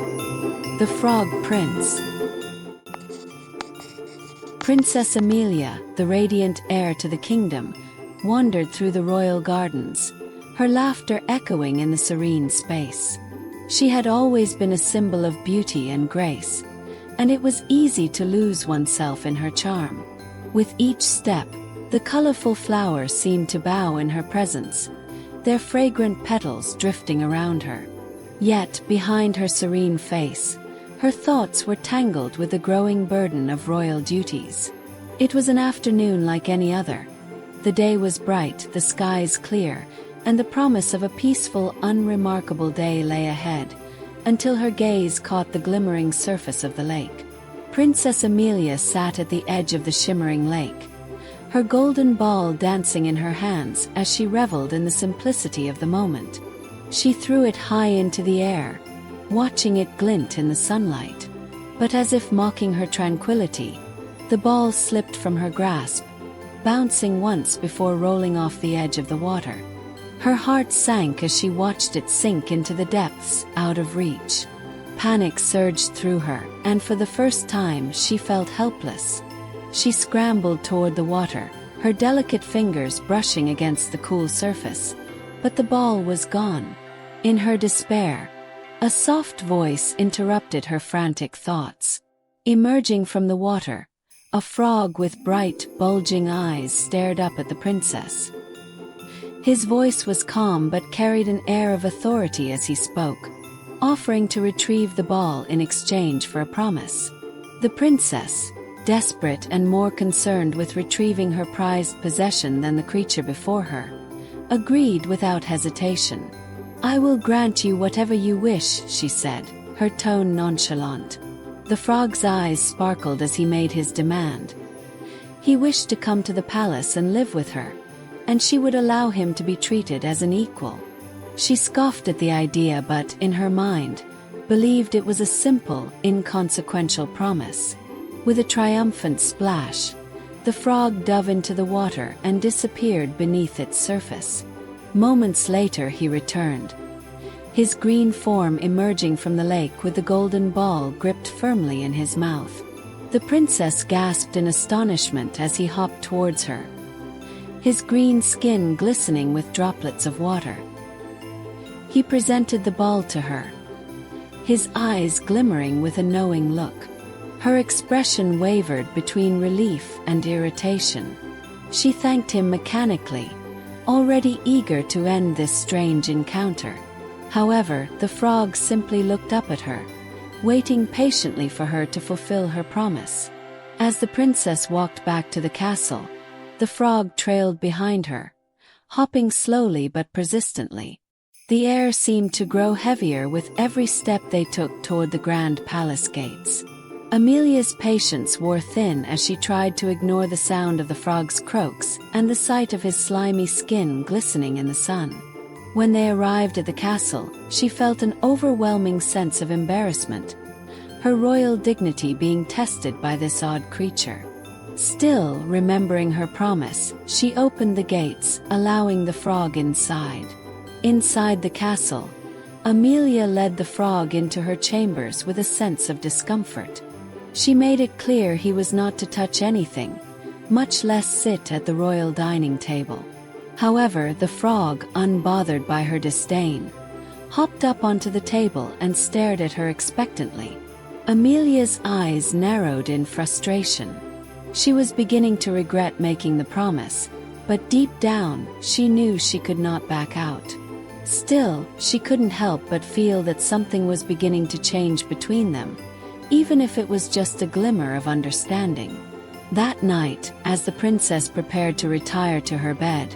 The Frog Prince. Princess Amelia, the radiant heir to the kingdom, wandered through the royal gardens, her laughter echoing in the serene space. She had always been a symbol of beauty and grace, and it was easy to lose oneself in her charm. With each step, the colorful flowers seemed to bow in her presence, their fragrant petals drifting around her. Yet, behind her serene face, her thoughts were tangled with the growing burden of royal duties. It was an afternoon like any other. The day was bright, the skies clear, and the promise of a peaceful, unremarkable day lay ahead, until her gaze caught the glimmering surface of the lake. Princess Amelia sat at the edge of the shimmering lake, her golden ball dancing in her hands as she reveled in the simplicity of the moment. She threw it high into the air, watching it glint in the sunlight. But as if mocking her tranquility, the ball slipped from her grasp, bouncing once before rolling off the edge of the water. Her heart sank as she watched it sink into the depths, out of reach. Panic surged through her, and for the first time she felt helpless. She scrambled toward the water, her delicate fingers brushing against the cool surface, but the ball was gone. In her despair, a soft voice interrupted her frantic thoughts. Emerging from the water, a frog with bright, bulging eyes stared up at the princess. His voice was calm but carried an air of authority as he spoke, offering to retrieve the ball in exchange for a promise. The princess, desperate and more concerned with retrieving her prized possession than the creature before her, agreed without hesitation. "I will grant you whatever you wish," she said, her tone nonchalant. The frog's eyes sparkled as he made his demand. He wished to come to the palace and live with her, and she would allow him to be treated as an equal. She scoffed at the idea but, in her mind, believed it was a simple, inconsequential promise. With a triumphant splash, the frog dove into the water and disappeared beneath its surface. Moments later he returned, his green form emerging from the lake with the golden ball gripped firmly in his mouth. The princess gasped in astonishment as he hopped towards her, his green skin glistening with droplets of water. He presented the ball to her, his eyes glimmering with a knowing look. Her expression wavered between relief and irritation. She thanked him mechanically, already eager to end this strange encounter. However, the frog simply looked up at her, waiting patiently for her to fulfill her promise. As the princess walked back to the castle, the frog trailed behind her, hopping slowly but persistently. The air seemed to grow heavier with every step they took toward the grand palace gates. Amelia's patience wore thin as she tried to ignore the sound of the frog's croaks and the sight of his slimy skin glistening in the sun. When they arrived at the castle, she felt an overwhelming sense of embarrassment, her royal dignity being tested by this odd creature. Still, remembering her promise, she opened the gates, allowing the frog inside. Inside the castle, Amelia led the frog into her chambers with a sense of discomfort. She made it clear he was not to touch anything, much less sit at the royal dining table. However, the frog, unbothered by her disdain, hopped up onto the table and stared at her expectantly. Amelia's eyes narrowed in frustration. She was beginning to regret making the promise, but deep down, she knew she could not back out. Still, she couldn't help but feel that something was beginning to change between them, even if it was just a glimmer of understanding. That night, as the princess prepared to retire to her bed,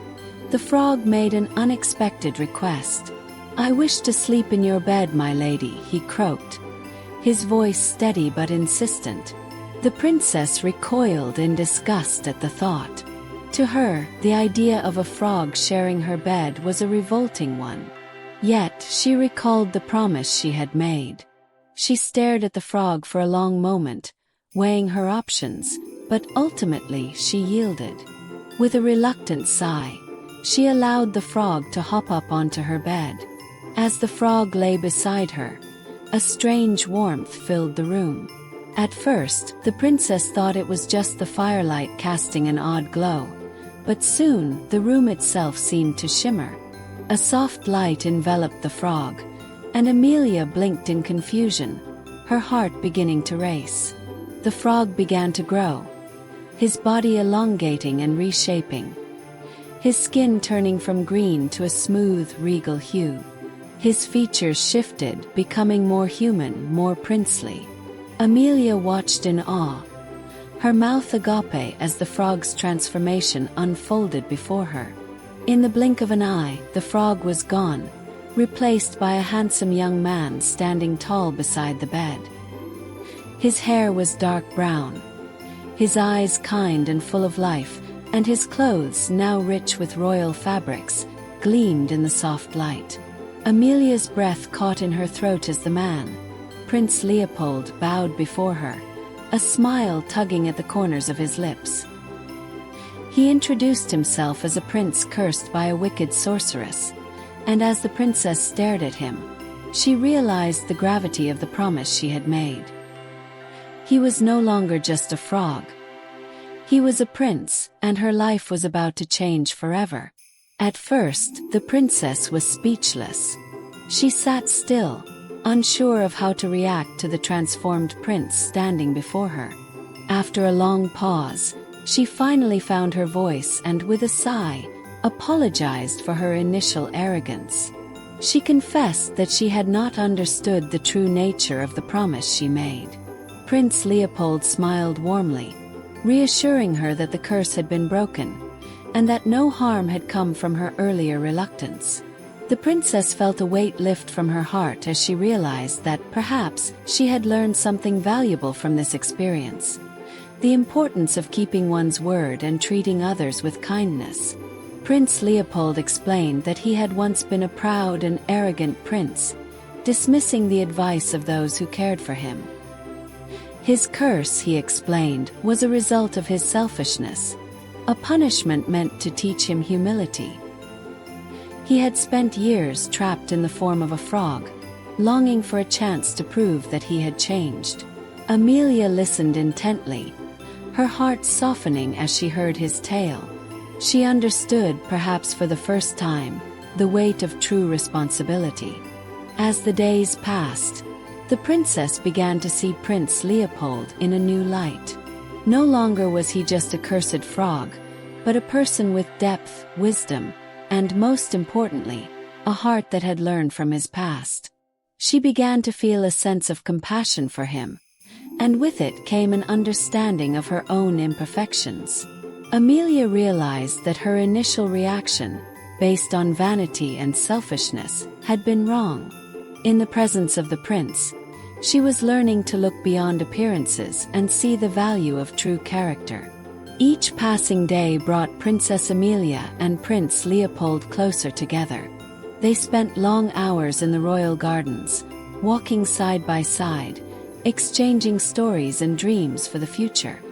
the frog made an unexpected request. "I wish to sleep in your bed, my lady," he croaked, his voice steady but insistent. The princess recoiled in disgust at the thought. To her, the idea of a frog sharing her bed was a revolting one. Yet, she recalled the promise she had made. She stared at the frog for a long moment, weighing her options, but ultimately she yielded. With a reluctant sigh, she allowed the frog to hop up onto her bed. As the frog lay beside her, A strange warmth filled the room. At first, the princess thought it was just the firelight casting an odd glow, but soon the room itself seemed to shimmer. A soft light enveloped the frog, and Amelia blinked in confusion, her heart beginning to race. The frog began to grow, his body elongating and reshaping, his skin turning from green to a smooth, regal hue. His features shifted, becoming more human, more princely. Amelia watched in awe, her mouth agape as the frog's transformation unfolded before her. In the blink of an eye, the frog was gone, replaced by a handsome young man standing tall beside the bed. His hair was dark brown, his eyes kind and full of life, and his clothes, now rich with royal fabrics, gleamed in the soft light. Amelia's breath caught in her throat as the man, Prince Leopold, bowed before her, a smile tugging at the corners of his lips. He introduced himself as a prince cursed by a wicked sorceress, and as the princess stared at him, she realized the gravity of the promise she had made. He was no longer just a frog. He was a prince, and her life was about to change forever. At first, the princess was speechless. She sat still, unsure of how to react to the transformed prince standing before her. After a long pause, she finally found her voice and, with a sigh, apologized for her initial arrogance. She confessed that she had not understood the true nature of the promise she made. Prince Leopold smiled warmly, reassuring her that the curse had been broken, and that no harm had come from her earlier reluctance. The princess felt a weight lift from her heart as she realized that perhaps she had learned something valuable from this experience: the importance of keeping one's word and treating others with kindness. Prince Leopold explained that he had once been a proud and arrogant prince, dismissing the advice of those who cared for him. His curse, he explained, was a result of his selfishness, a punishment meant to teach him humility. He had spent years trapped in the form of a frog, longing for a chance to prove that he had changed. Amelia listened intently, her heart softening as she heard his tale. She understood, perhaps for the first time, the weight of true responsibility. As the days passed, the princess began to see Prince Leopold in a new light. No longer was he just a cursed frog, but a person with depth, wisdom, and most importantly, a heart that had learned from his past. She began to feel a sense of compassion for him, and with it came an understanding of her own imperfections. Amelia realized that her initial reaction, based on vanity and selfishness, had been wrong. In the presence of the prince, she was learning to look beyond appearances and see the value of true character. Each passing day brought Princess Amelia and Prince Leopold closer together. They spent long hours in the royal gardens, walking side by side, exchanging stories and dreams for the future.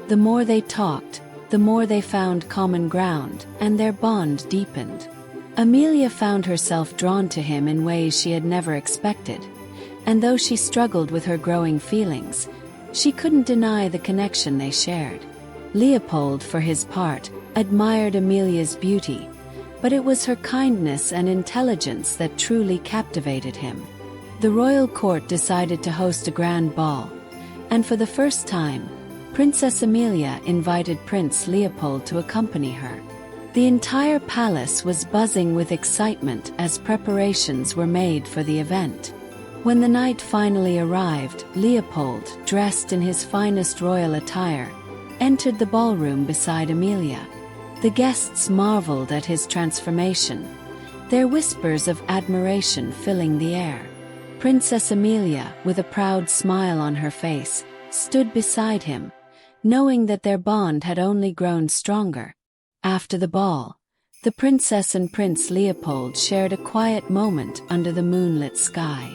The more they talked, the more they found common ground, and their bond deepened. Amelia found herself drawn to him in ways she had never expected, and though she struggled with her growing feelings, she couldn't deny the connection they shared. Leopold, for his part, admired Amelia's beauty, but it was her kindness and intelligence that truly captivated him. The royal court decided to host a grand ball, and for the first time, Princess Amelia invited Prince Leopold to accompany her. The entire palace was buzzing with excitement as preparations were made for the event. When the night finally arrived, Leopold, dressed in his finest royal attire, entered the ballroom beside Amelia. The guests marveled at his transformation, their whispers of admiration filling the air. Princess Amelia, with a proud smile on her face, stood beside him, knowing that their bond had only grown stronger. After the ball, the princess and Prince Leopold shared a quiet moment under the moonlit sky.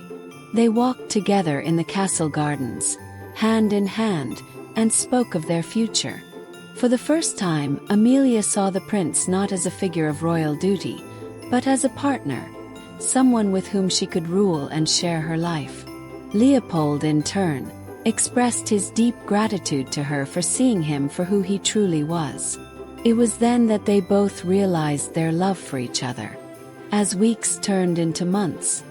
They walked together in the castle gardens, hand in hand, and spoke of their future. For the first time, Amelia saw the prince not as a figure of royal duty, but as a partner, someone with whom she could rule and share her life. Leopold, in turn, expressed his deep gratitude to her for seeing him for who he truly was. It was then that they both realized their love for each other. As weeks turned into months,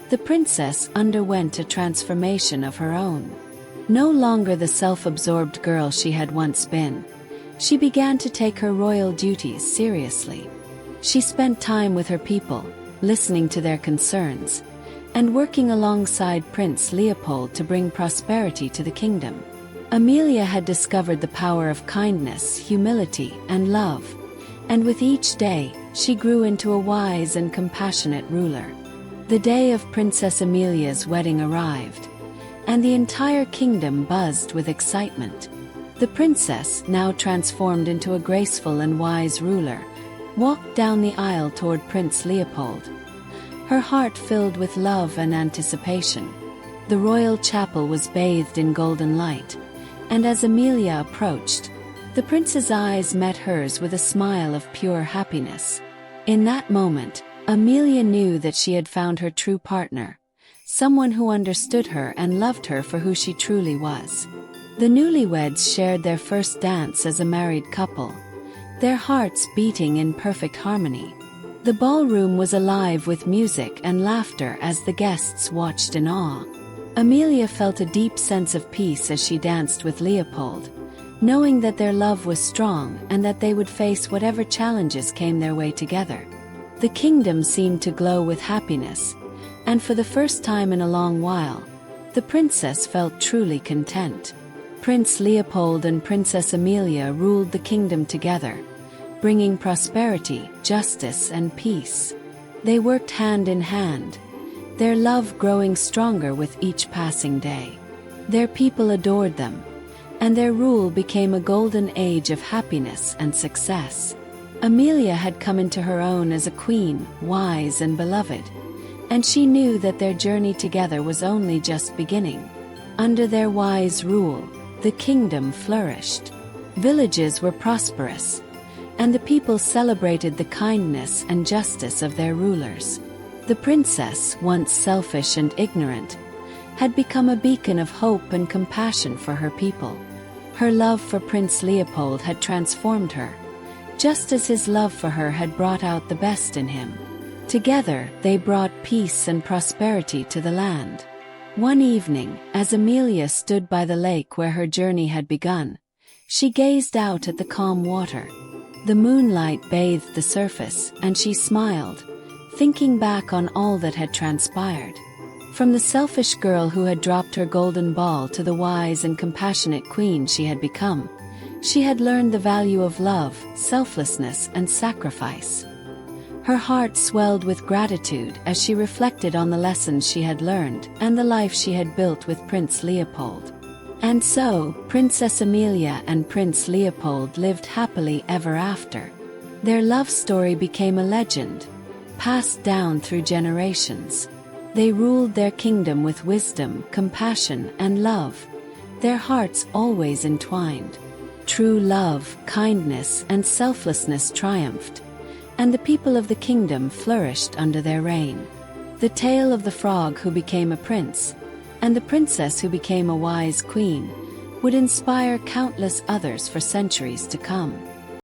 the princess underwent a transformation of her own. No longer the self-absorbed girl she had once been, she began to take her royal duties seriously. She spent time with her people, listening to their concerns, and working alongside Prince Leopold to bring prosperity to the kingdom. Amelia had discovered the power of kindness, humility, and love, and with each day, she grew into a wise and compassionate ruler. The day of Princess Amelia's wedding arrived, and the entire kingdom buzzed with excitement. The princess, now transformed into a graceful and wise ruler, walked down the aisle toward Prince Leopold, her heart filled with love and anticipation. The royal chapel was bathed in golden light, and as Amelia approached, the prince's eyes met hers with a smile of pure happiness. In that moment, Amelia knew that she had found her true partner, someone who understood her and loved her for who she truly was. The newlyweds shared their first dance as a married couple, their hearts beating in perfect harmony. The ballroom was alive with music and laughter as the guests watched in awe. Amelia felt a deep sense of peace as she danced with Leopold, knowing that their love was strong and that they would face whatever challenges came their way together. The kingdom seemed to glow with happiness, and for the first time in a long while, the princess felt truly content. Prince Leopold and Princess Amelia ruled the kingdom together, bringing prosperity, justice, and peace. They worked hand in hand, their love growing stronger with each passing day. Their people adored them, and their rule became a golden age of happiness and success. Amelia had come into her own as a queen, wise and beloved, and she knew that their journey together was only just beginning. Under their wise rule, the kingdom flourished. Villages were prosperous, and the people celebrated the kindness and justice of their rulers. The princess, once selfish and ignorant, had become a beacon of hope and compassion for her people. Her love for Prince Leopold had transformed her, just as his love for her had brought out the best in him. Together, they brought peace and prosperity to the land. One evening, as Amelia stood by the lake where her journey had begun, she gazed out at the calm water. The moonlight bathed the surface, and she smiled, thinking back on all that had transpired. From the selfish girl who had dropped her golden ball to the wise and compassionate queen she had become, she had learned the value of love, selflessness, and sacrifice. Her heart swelled with gratitude as she reflected on the lessons she had learned and the life she had built with Prince Leopold. And so, Princess Amelia and Prince Leopold lived happily ever after. Their love story became a legend, passed down through generations. They ruled their kingdom with wisdom, compassion, and love, their hearts always entwined. True love, kindness, and selflessness triumphed, and the people of the kingdom flourished under their reign. The tale of the frog who became a prince, and the princess who became a wise queen, would inspire countless others for centuries to come.